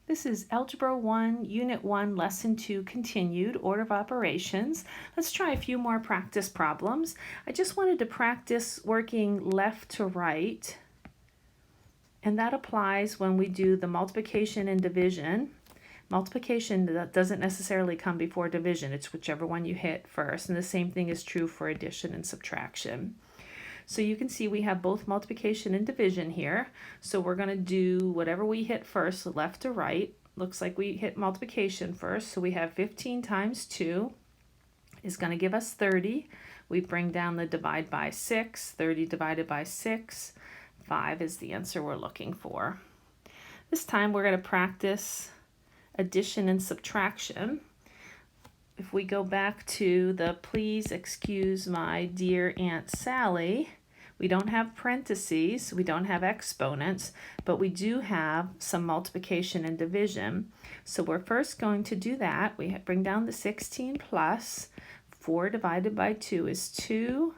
This is Algebra 1, Unit 1, Lesson 2, Continued, Order of Operations. Let's try a few more practice problems. I just wanted to practice working left to right, and that applies when we do the multiplication and division. Multiplication that doesn't necessarily come before division. It's whichever one you hit first, and the same thing is true for addition and subtraction. So you can see we have both multiplication and division here. So we're going to do whatever we hit first, left to right. Looks like we hit multiplication first. So we have 15 times 2 is going to give us 30. We bring down the divide by 6. 30 divided by 6. 5 is the answer we're looking for. This time we're going to practice addition and subtraction. If we go back to the please excuse my dear Aunt Sally, we don't have parentheses, we don't have exponents, but we do have some multiplication and division. So we're first going to do that. We bring down the 16 plus 4 divided by 2 is 2.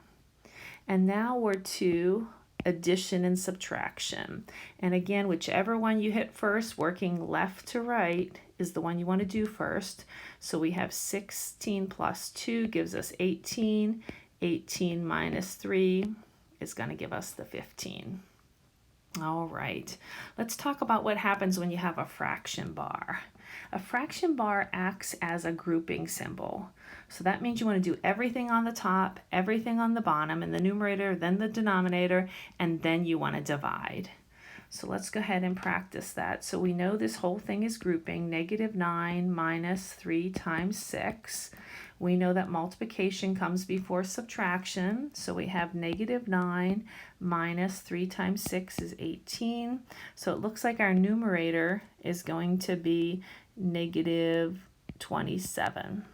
And now we're to addition and subtraction. And again, whichever one you hit first, working left to right, is the one you want to do first. So we have 16 plus 2 gives us 18. 18 minus 3 is going to give us the 15. All right, let's talk about what happens when you have a fraction bar. A fraction bar acts as a grouping symbol. So that means you want to do everything on the top, everything on the bottom, in the numerator, then the denominator, and then you want to divide. So let's go ahead and practice that. So we know this whole thing is grouping, -9 minus 3 times 6. We know that multiplication comes before subtraction. So we have -9 minus 3 times 6 is 18. So it looks like our numerator is going to be -27.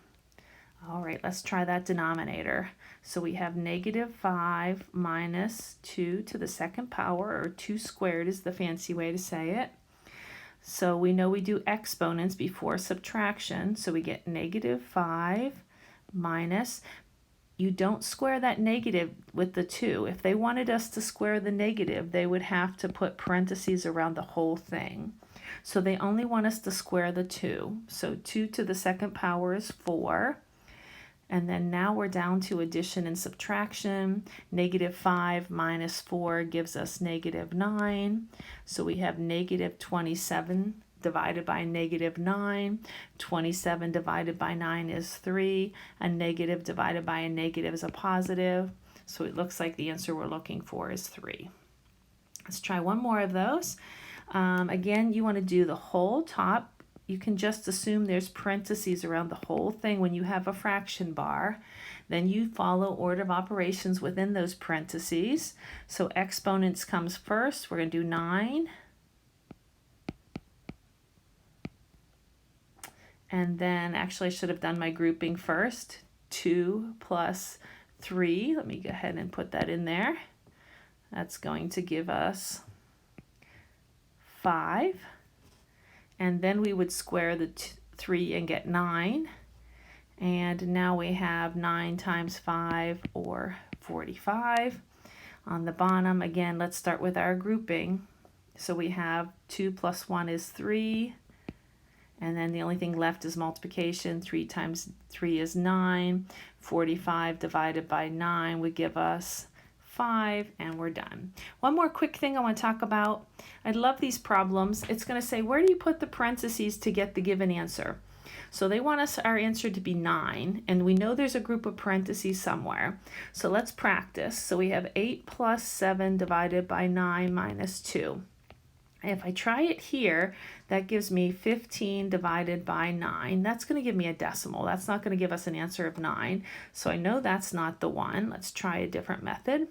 All right, let's try that denominator. So we have -5 minus 2 to the second power, or 2 squared is the fancy way to say it. So we know we do exponents before subtraction. So we get -5 minus, you don't square that negative with the 2. If they wanted us to square the negative, they would have to put parentheses around the whole thing. So they only want us to square the 2. So 2 to the second power is 4. And then now we're down to addition and subtraction. -5 minus 4 gives us -9. So we have -27 divided by -9. 27 divided by 9 is 3. A negative divided by a negative is a positive. So it looks like the answer we're looking for is 3. Let's try one more of those. Again, you want to do the whole top. You can just assume there's parentheses around the whole thing when you have a fraction bar. Then you follow order of operations within those parentheses. So exponents comes first. We're going to do 9. And then actually I should have done my grouping first. 2 plus 3. Let me go ahead and put that in there. That's going to give us 5. And then we would square the 3 and get 9. And now we have 9 times 5, or 45. On the bottom, again, let's start with our grouping. So we have 2 plus 1 is 3. And then the only thing left is multiplication. 3 times 3 is 9. 45 divided by 9 would give us 5, and we're done. One more quick thing I want to talk about. I love these problems. It's going to say, where do you put the parentheses to get the given answer? So they want us our answer to be 9, and we know there's a group of parentheses somewhere. So let's practice. So we have 8 plus 7 divided by 9 minus 2. If I try it here, that gives me 15 divided by 9. That's going to give me a decimal. That's not going to give us an answer of 9. So I know that's not the one. Let's try a different method.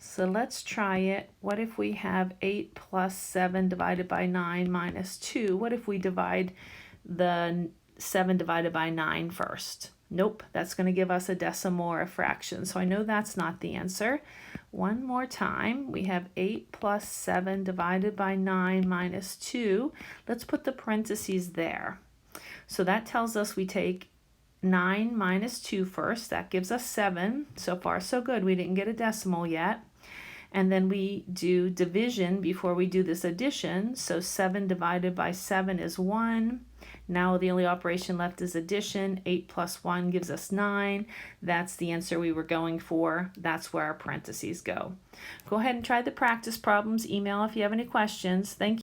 So let's try it. What if we have 8 plus 7 divided by 9 minus 2? What if we divide the 7 divided by 9 first? Nope, that's going to give us a decimal or a fraction. So I know that's not the answer. One more time. We have 8 plus 7 divided by 9 minus 2. Let's put the parentheses there. So that tells us we take 9 minus 2 first. That gives us 7. So far, so good. We didn't get a decimal yet. And then we do division before we do this addition. So 7 divided by 7 is 1. Now the only operation left is addition. 8 plus 1 gives us 9. That's the answer we were going for. That's where our parentheses go. Go ahead and try the practice problems. Email if you have any questions. Thank you.